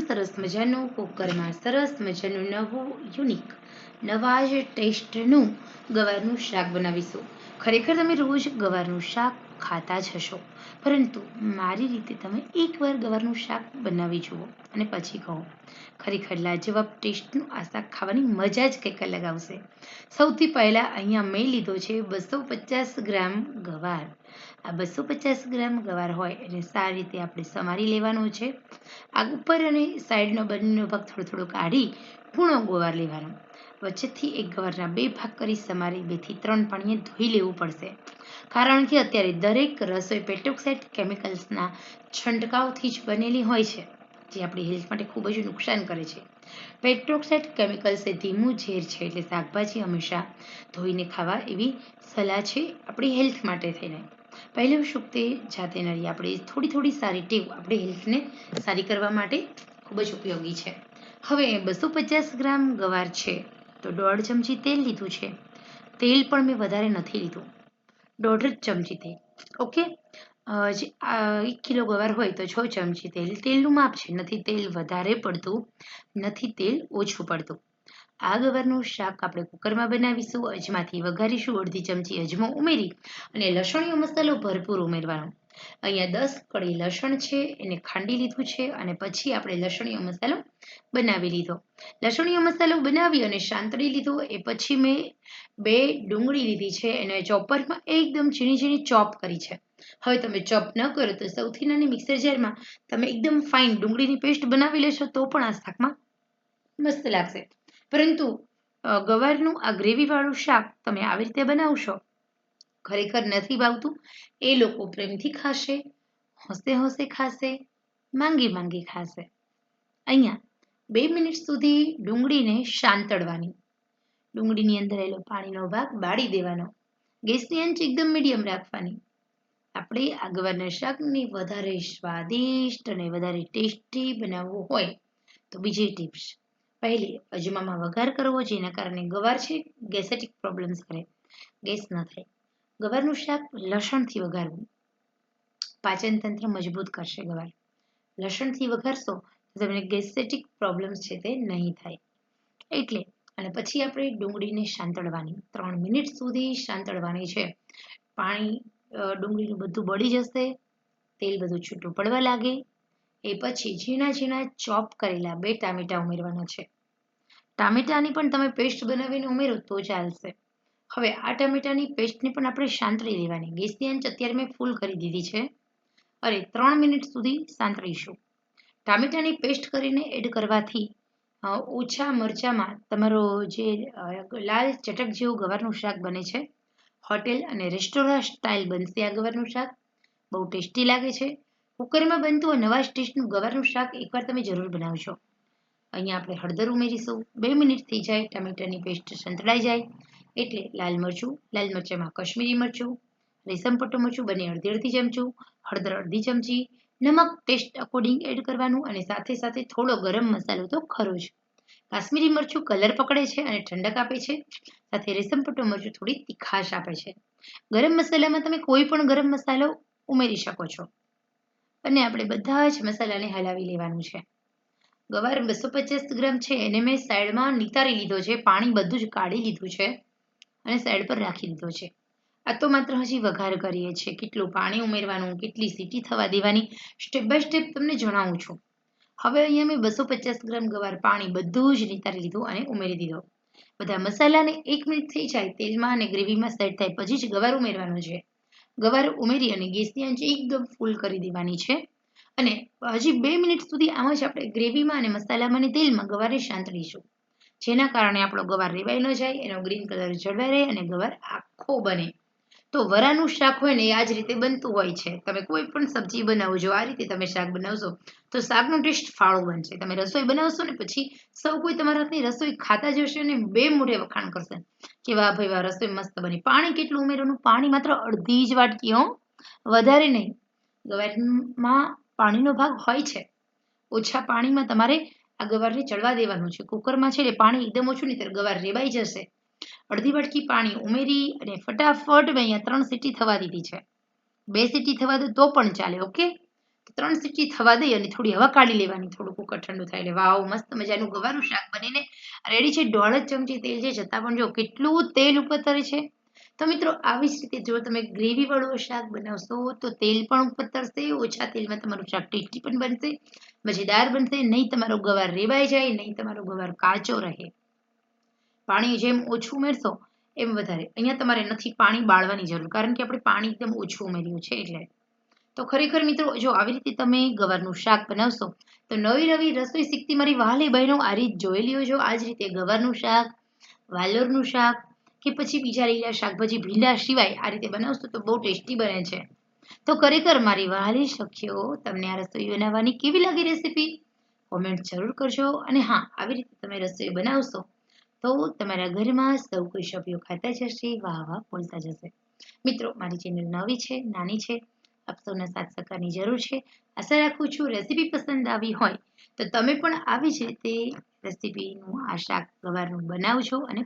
સરસ મજાનું કુકરમાં સરસ મજાનું નવું યુનિક નવા જ ટેસ્ટનું ગવારનું શાક બનાવીશું. ખરેખર તમે રોજ ગવારનું શાક ખાતા જ હશો, પરંતુ મારી રીતે તમે એકવાર ગવારનું શાક બનાવી જુઓ અને પછી કહો, ખરેખર લાજવાબ ટેસ્ટનું આ શાક ખાવાની મજા જ કંઈક અલગ આવશે. સૌથી પહેલાં અહીંયા મેં લીધો છે 250 ગ્રામ ગવાર. આ 250 ગ્રામ ગવાર હોય એને સારી રીતે આપણે સમારી લેવાનો છે. આ ઉપર અને સાઈડનો બંનેનો ભાગ થોડો થોડો કાઢી પૂર્ણ ગવાર લેવાનો. વચ્ચેથી એક ગવારના 2 ભાગ કરી સમારી 2 થી 3 પાણીએ ધોઈ લેવું પડશે, કારણ કે અત્યારે દરેક રસોઈ પેટ્રોક્સાઇડ કેમિકલ્સના છંટકાવથી જ બનેલી હોય છે, જે આપણી હેલ્થ માટે ખૂબ જ નુકસાન કરે છે. પેટ્રોક્સાઇડ કેમિકલ્સ એ ધીમું ઝેર છે, એટલે શાકભાજી હંમેશા ધોઈને ખાવા એવી સલાહ છે આપણી હેલ્થ માટે થઈને. પહેલું સુખ તે જાતે નરી આપણે થોડી સારી ટેવ આપણી હેલ્થને સારી કરવા માટે ખૂબ જ ઉપયોગી છે. હવે 250 ગ્રામ ગવાર છે તો 1.5 ચમચી તેલ લીધું છે. તેલ પણ મેં વધારે નથી લીધું, 1.5 ચમચી તેલ. ઓકે, 1 કિલો ગવાર હોય તો 6 ચમચી તેલ. તેલનું માપ છે, નથી તેલ વધારે પડતું, નથી તેલ ઓછું પડતું. આ ગવારનું શાક આપણે કુકરમાં બનાવીશું. અજમાથી વઘારીશું. 1/2 ચમચી અજમો ઉમેરી અને લસણીયો મસાલો ભરપૂર ઉમેરવાનો. અહીંયા 10 કળી લસણ છે, એને ખાંડી લીધું છે અને પછી આપણે લસણીયો મસાલો બનાવી લીધો. લસણીયો મસાલો બનાવી અને સાંતળી લીધો. એ પછી મેં 2 ડુંગળી લીધી છે, એને ચોપરમાં એકદમ ઝીણી ઝીણી ચોપ કરી છે. હવે તમે ચોપ ન કરો તો સૌથી નાની મિક્સર જારમાં તમે એકદમ ફાઇન ડુંગળીની પેસ્ટ બનાવી લેશો તો પણ આ શાકમાં મસ્ત લાગશે. પરંતુ ગવારનું આ ગ્રેવીવાળું શાક તમે આવી રીતે બનાવશો, ખરેખર નથી ભાવતું એ લોકો પ્રેમથી ખાશે, હોંશે ખાશે, માંગી ખાશે. અહીંયા 2 મિનિટ સુધી ડુંગળીને સાંતળવાની. ડુંગળીની અંદર રહેલો પાણીનો ભાગ બાળી દેવાનો. ગેસની આંચ એકદમ મીડિયમ રાખવાની. આપણે આ ગવારના શાકને વધારે સ્વાદિષ્ટ અને વધારે ટેસ્ટી બનાવવું હોય તો બીજી ટિપ્સ. પહેલી, અજમામાં વઘાર કરવો, જેના કારણે ગવાર છે ગેસેટિક પ્રોબ્લેમ્સ કરે, ગેસ ન થાય. ગવારનું શાક લસણથી વઘારવું, પાચન તંત્ર મજબૂત કરશે ગવાર. લસણથી વઘારશો તો તમને ગેસેટિક પ્રોબ્લેમ્સ છે તે નહીં થાય. એટલે અને પછી આપણે ડુંગળીને સાંતળવાની, 3 મિનિટ સુધી સાંતળવાની છે. પાણી ડુંગળીનું બધું બળી જશે, તેલ બધું છૂટું પડવા લાગે. એ પછી ઝીણા ચોપ કરેલા 2 ટામેટા ઉમેરવાના છે. ટામેટાની પણ તમે પેસ્ટ બનાવીને ઉમેરો તો ચાલશે. હવે આ ટામેટાની પેસ્ટને પણ આપણે સાંતળી લેવાની. ગેસની આંચ અત્યારે મેં ફૂલ કરી દીધી છે અને 3 મિનિટ સુધી સાંતળીશું. ટામેટાની પેસ્ટ કરીને એડ કરવાથી ઓછા મરચામાં તમારો જે લાલ ચટક જેવું ગવારનું શાક બને છે. હોટેલ અને રેસ્ટોરન્ટ સ્ટાઇલ બનશે આ ગવારનું શાક. બહુ ટેસ્ટી લાગે છે. કુકરમાં બનતું આ નવા ટેસ્ટનું ગવારનું શાક એકવાર તમે જરૂર બનાવજો. અહીંયા આપણે હળદર ઉમેરીશું. 2 મિનિટ થઈ જાય, ટામેટાની પેસ્ટ સંતળાઈ જાય એટલે લાલ મરચામાં કશ્મીરી મરચું, રેશમ પટ્ટો મરચું બંને અડધી ચમચું, હળદર 1/2 ચમચી, નમક ટેસ્ટ અકોર્ડિંગ એડ કરવાનું અને સાથે થોડો ગરમ મસાલો તો ખરો જ. કાશ્મીરી મરચું કલર પકડે છે અને ઠંડક આપે છે, સાથે રેશમ પટ્ટો મરચું થોડી તીખાશ આપે છે. ગરમ મસાલામાં તમે કોઈ પણ ગરમ મસાલો ઉમેરી શકો છો અને આપણે બધા જ મસાલાને હલાવી લેવાનું છે. ગવાર 250 ગ્રામ છે, એને મેં સાઈડમાં નિતારી લીધો છે, પાણી બધું જ કાઢી લીધું છે અને સાઈડ પર રાખી દીધો છે. આ તો માત્ર હજી વઘાર કરીએ છીએ. કેટલું પાણી ઉમેરવાનું, કેટલી સીટી થવા દેવાની, સ્ટેપ બાય સ્ટેપ તમને જણાવું છું. હવે અહીંયા મેં 250 ગ્રામ ગવાર પાણી બધું જ નિતારી લીધું અને ઉમેરી દીધો. બધા મસાલાને 1 મિનિટ થઈ જાય તેલમાં અને ગ્રેવીમાં સેટ થાય પછી જ ગવાર ઉમેરવાનો છે. ગવાર ઉમેરી અને ગેસની આંચ એકદમ ફૂલ કરી દેવાની છે અને હજી 2 મિનિટ સુધી આમ જ આપણે ગ્રેવીમાં અને મસાલામાં અને તેલમાં ગવારને સાંતળીશું, જેના કારણે આપણો ગવાર રેવાઈ ન જાય, એનો ગ્રીન કલર જળવાઈ રહે અને ગવાર આખો બને. તો વરાનું શાક હોય ને એ આ જ રીતે બનતું હોય છે. તમે કોઈ પણ સબ્જી બનાવજો, આ રીતે તમે શાક બનાવશો તો શાકનો ટેસ્ટ ફાળો બનશે. તમે રસોઈ બનાવશો ને પછી સૌ કોઈ તમારા હાથની રસોઈ ખાતા જશે અને 2 મોઢે વખાણ કરશે કે વાહ ભાઈ વાહ, રસોઈ મસ્ત બની. પાણી કેટલું ઉમેરવાનું? પાણી માત્ર અડધી જ વાટકી, વધારે નહીં. ગવારમાં પાણીનો ભાગ હોય છે. ઓછા પાણીમાં તમારે આ ગવારને ચડવા દેવાનું છે. કુકરમાં છે એટલે પાણી એકદમ ઓછું, નહીં ત્યારે ગવાર રેવાઈ જશે. અડધી વાટકી પાણી ઉમેરી અને ફટાફટ મેં અહીંયા 3 સીટી થવા દીધી છે. 2 સીટી થવા દો તો પણ ચાલે. ઓકે, તો 3 સીટી થવા દઈ અને થોડી હવા કાઢી લેવાની, થોડું કુકર ઠંડુ થાય એટલે વાવ મસ્ત મજાનું ગવારનું શાક બનીને રેડી છે. 1.5 ચમચી તેલ છે, છતાં પણ જો કેટલું તેલ ઉપર તરે છે. તો મિત્રો આવી જ રીતે જો તમે ગ્રેવીવાળું શાક બનાવશો તો તેલ પણ ઉપર તરશે, ઓછા તેલમાં તમારું શાક ટેસ્ટી પણ બનશે, મજેદાર બનશે. નહીં તમારો ગવાર રેવાઈ જાય, નહીં તમારો ગવાર કાચો રહે. પાણી જેમ ઓછું ઉમેરશો એમ વધારે. અહીંયા તમારે નથી પાણી બાળવાની જરૂર, કારણ કે આપણે પાણી એકદમ ઓછું ઉમેર્યું છે એટલે. તો ખરેખર મિત્રો જો આવી રીતે તમે ગવારનું શાક બનાવશો તો નવી નવી રસોઈ શીખતી મારી વહાલી બહેનો આ રીત જોઈ લ્યો છો. આ જ રીતે ગવારનું શાક, વાલોરનું શાક કે પછી બીજા લીલા શાકભાજી ભીંડા સિવાય આ રીતે બનાવશો તો બહુ ટેસ્ટી બને છે. તો ખરેખર મારી વહાલી સખીઓ, તમને આ રસોઈ બનાવવાની કેવી લાગી રેસીપી? કોમેન્ટ જરૂર કરજો. અને હા, આવી રીતે તમે રસોઈ બનાવશો તો તમારા ઘરમાં સૌ કોઈ સભ્યો ખાતા જશે, વાહ વાહ બોલતા જશે. મિત્રો મારી ચેનલ નવી છે, નાની છે, આપ સૌના સાથ સહકારની જરૂર છે. આશા રાખું છું રેસીપી પસંદ આવી હોય તો તમે પણ આવી જ રીતે રેસીપીનું આ શાક ગવારનું બનાવજો અને